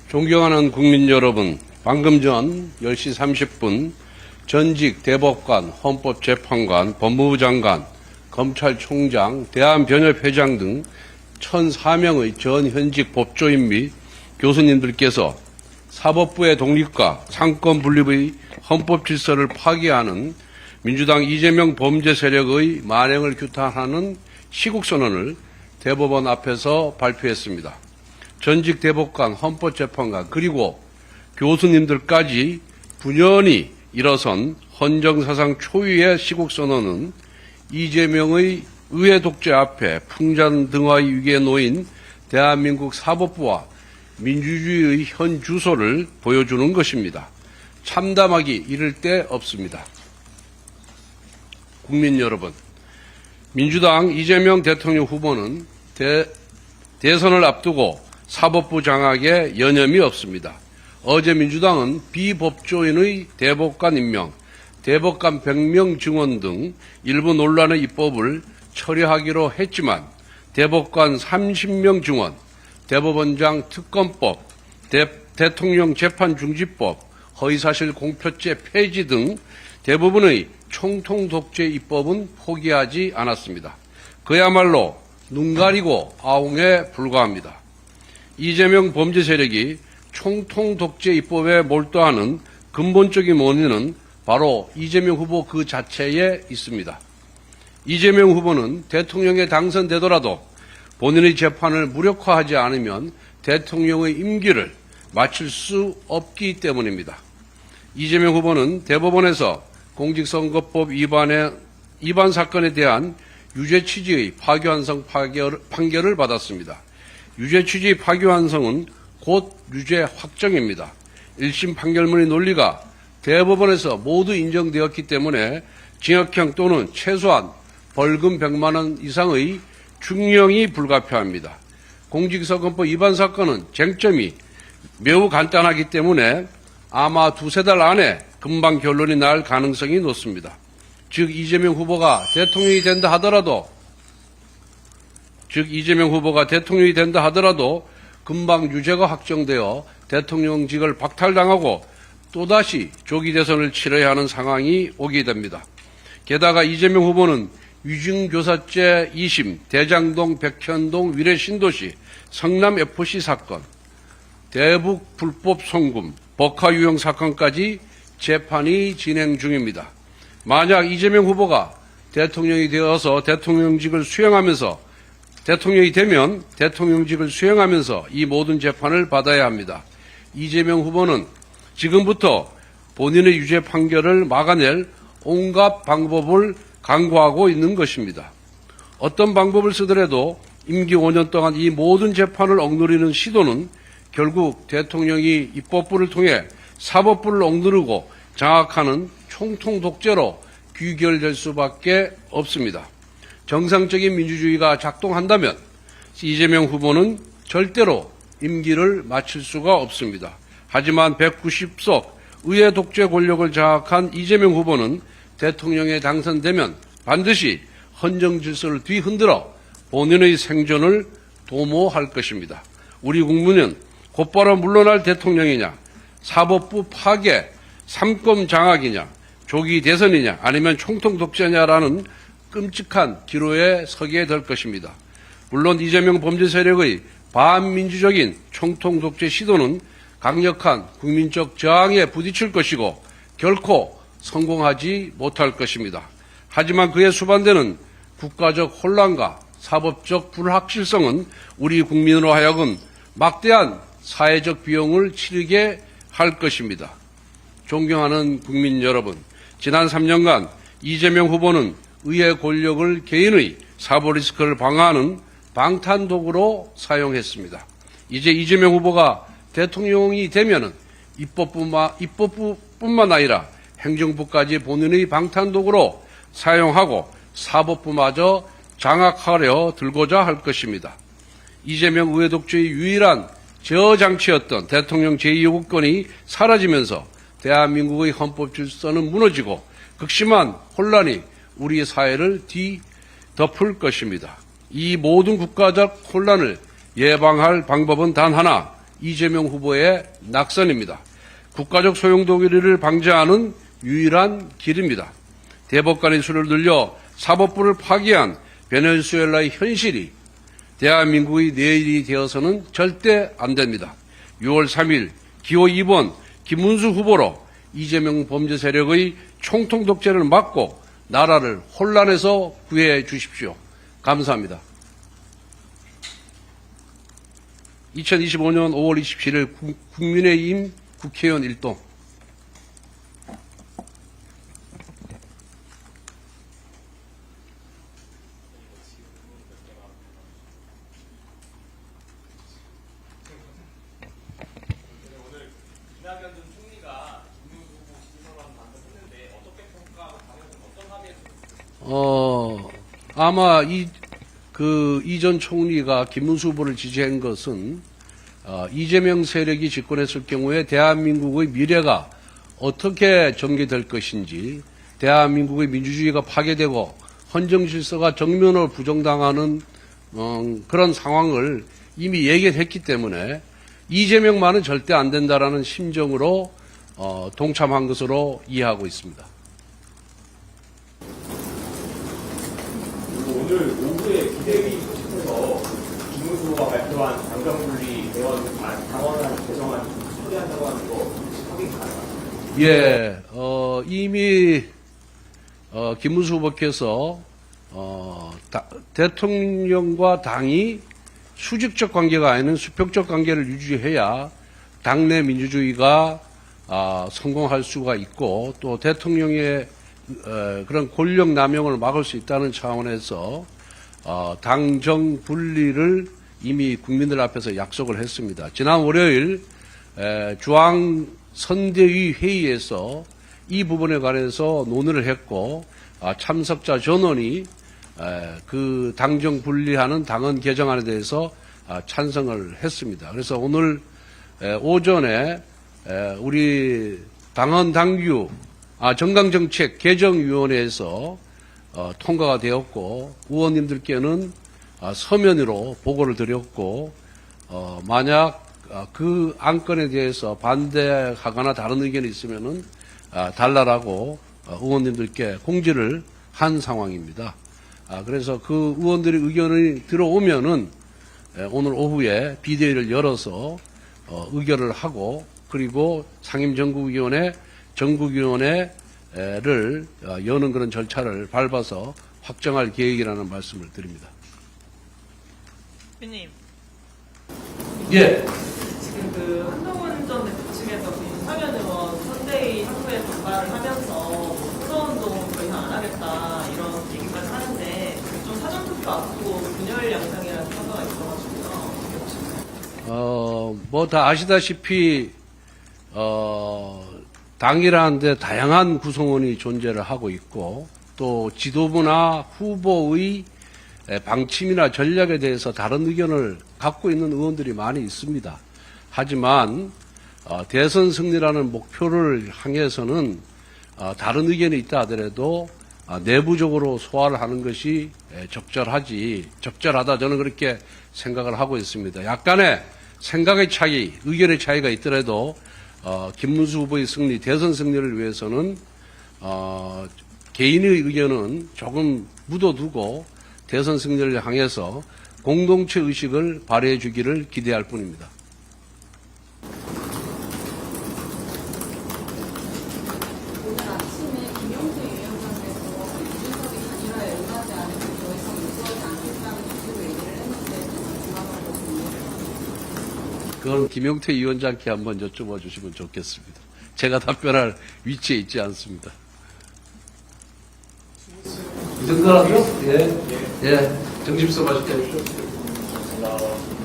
존경하는 국민 여러분, 방금 전 10시 30분 전직 대법관, 헌법재판관, 법무부 장관, 검찰총장, 대한변협회장 등 1,004명의 전 현직 법조인 및 교수님들께서 사법부의 독립과 상권 분립의 헌법 질서를 파괴하는 민주당 이재명 범죄 세력의 만행을 규탄하는 시국선언을 대법원 앞에서 발표했습니다. 전직 대법관, 헌법재판관 그리고 교수님들까지 분연히 일어선 헌정사상 초유의 시국선언은 이재명의 의회 독재 앞에 풍잔등화의 위기에 놓인 대한민국 사법부와 민주주의의 현 주소를 보여주는 것입니다. 참담하기 이를 데 없습니다. 국민 여러분, 민주당 이재명 대통령 후보는 대선을 앞두고 사법부 장악에 여념이 없습니다. 어제 민주당은 비법조인의 대법관 임명, 대법관 100명 증원 등 일부 논란의 입법을 처리하기로 했지만 대법관 30명 증원, 대법원장 특검법, 대통령 재판중지법, 허위사실 공표죄 폐지 등 대부분의 총통 독재 입법은 포기하지 않았습니다. 그야말로 눈 가리고 아웅에 불과합니다. 이재명 범죄 세력이 총통 독재 입법에 몰두하는 근본적인 원인은 바로 이재명 후보 그 자체에 있습니다. 이재명 후보는 대통령에 당선되더라도 본인의 재판을 무력화하지 않으면 대통령의 임기를 마칠 수 없기 때문입니다. 이재명 후보는 대법원에서 공직선거법 위반 사건에 대한 유죄 취지의 파기환송 판결을 받았습니다. 유죄 취지 파기환송은 곧 유죄 확정입니다. 1심 판결문의 논리가 대법원에서 모두 인정되었기 때문에 징역형 또는 최소한 벌금 100만 원 이상의 중형이 불가피합니다. 공직선거법 위반 사건은 쟁점이 매우 간단하기 때문에 아마 두세 달 안에 금방 결론이 날 가능성이 높습니다. 즉 이재명 후보가 대통령이 된다 하더라도 금방 유죄가 확정되어 대통령직을 박탈당하고 또다시 조기 대선을 치러야 하는 상황이 오게 됩니다. 게다가 이재명 후보는 위증교사죄 2심, 대장동, 백현동, 위례 신도시, 성남 FC 사건, 대북 불법 송금, 버카 유형 사건까지 재판이 진행 중입니다. 만약 이재명 후보가 대통령이 되어서 대통령이 되면 대통령직을 수행하면서 이 모든 재판을 받아야 합니다. 이재명 후보는 지금부터 본인의 유죄 판결을 막아낼 온갖 방법을 강구하고 있는 것입니다. 어떤 방법을 쓰더라도 임기 5년 동안 이 모든 재판을 억누르는 시도는 결국 대통령이 입법부를 통해 사법부를 억누르고 장악하는 총통 독재로 귀결될 수밖에 없습니다. 정상적인 민주주의가 작동한다면 이재명 후보는 절대로 임기를 마칠 수가 없습니다. 하지만 190석 의회 독재 권력을 장악한 이재명 후보는 대통령에 당선되면 반드시 헌정 질서를 뒤흔들어 본인의 생존을 도모할 것입니다. 우리 국민은 곧바로 물러날 대통령이냐, 사법부 파괴, 삼검 장악이냐, 조기 대선이냐, 아니면 총통 독재냐라는 끔찍한 기로에 서게 될 것입니다. 물론 이재명 범죄 세력의 반민주적인 총통 독재 시도는 강력한 국민적 저항에 부딪힐 것이고 결코 성공하지 못할 것입니다. 하지만 그에 수반되는 국가적 혼란과 사법적 불확실성은 우리 국민으로 하여금 막대한 사회적 비용을 치르게 할 것입니다. 존경하는 국민 여러분, 지난 3년간 이재명 후보는 의회 권력을 개인의 사법 리스크를 방어하는 방탄도구로 사용했습니다. 이제 이재명 후보가 대통령이 되면은 입법부뿐만 아니라 행정부까지 본인의 방탄도구로 사용하고 사법부마저 장악하려 들고자 할 것입니다. 이재명 의회 독재의 유일한 제어장치였던 대통령 제2요구권이 사라지면서 대한민국의 헌법 질서는 무너지고 극심한 혼란이 우리 사회를 뒤덮을 것입니다. 이 모든 국가적 혼란을 예방할 방법은 단 하나, 이재명 후보의 낙선입니다. 국가적 소용돌이를 방지하는 유일한 길입니다. 대법관의 수를 늘려 사법부를 파기한 베네수엘라의 현실이 대한민국의 내일이 되어서는 절대 안 됩니다. 6월 3일 기호 2번 김문수 후보로 이재명 범죄 세력의 총통 독재를 막고 나라를 혼란에서 구해 주십시오. 감사합니다. 2025년 5월 27일 국민의힘 국회의원 일동. 오늘 이낙연 전 총리가 김문수 후보 지지선언 반대했는데 어떻게 평가하고 당에서는 어떤 합의에 아마 이 전 총리가 김문수 후보를 지지한 것은 이재명 세력이 집권했을 경우에 대한민국의 미래가 어떻게 전개될 것인지, 대한민국의 민주주의가 파괴되고 헌정 질서가 정면으로 부정당하는 그런 상황을 이미 예견했기 때문에 이재명만은 절대 안 된다라는 심정으로 동참한 것으로 이해하고 있습니다. 오늘 오후에 비대위 소집해서 김문수 후보가 발표한 당정분리 당원안 개정안 처리한다고 하는 거 확인 가능합니까? 예, 이미 김문수 후보께서 대통령과 당이 수직적 관계가 아닌 수평적 관계를 유지해야 당내 민주주의가 성공할 수가 있고 또 대통령의 그런 권력 남용을 막을 수 있다는 차원에서 당정 분리를 이미 국민들 앞에서 약속을 했습니다. 지난 월요일 중앙선대위 회의에서 이 부분에 관해서 논의를 했고 참석자 전원이 그 당정 분리하는 당헌 개정안에 대해서 찬성을 했습니다. 그래서 오늘 오전에 우리 당헌 당규 정강정책 개정위원회에서 통과가 되었고 의원님들께는 서면으로 보고를 드렸고 만약 그 안건에 대해서 반대하거나 다른 의견이 있으면은 달라라고 의원님들께 공지를 한 상황입니다. 그래서 그 의원들의 의견이 들어오면은 오늘 오후에 비대위를 열어서 의결을 하고 그리고 상임정국위원회 정국위원회를 여는 그런 절차를 밟아서 확정할 계획이라는 말씀을 드립니다. 대표님, 예. 지금 그 한동훈 전 대표 측에서 그 윤석열 의원 선대위 항구에 반발을 하면서 선거운동 더 이상 안 하겠다 이런 얘기까지 하는데 좀 사전투표 앞두고 분열 양상이라는 평가가 있어가지고요. 어떻게 보시나요? 뭐 다 아시다시피 당이라는데 다양한 구성원이 존재를 하고 있고 또 지도부나 후보의 방침이나 전략에 대해서 다른 의견을 갖고 있는 의원들이 많이 있습니다. 하지만 대선 승리라는 목표를 향해서는 다른 의견이 있다 하더라도 내부적으로 소화를 하는 것이 적절하다 저는 그렇게 생각을 하고 있습니다. 약간의 생각의 차이, 의견의 차이가 있더라도 김문수 후보의 승리, 대선 승리를 위해서는 개인의 의견은 조금 묻어두고 대선 승리를 향해서 공동체 의식을 발휘해 주기를 기대할 뿐입니다. 오늘 아침에 김용태 위원장께서 윤석열이 단일화에 응하지 않으면 더 이상 요구하지 않겠다는 식으로 얘기를 했는데 공감하고 있습니다. 그건 김용태 위원장께 한번 여쭤봐 주시면 좋겠습니다. 제가 답변할 위치에 있지 않습니다. 이 정도라고요? 예. 정심서 맛있게 해주십시오.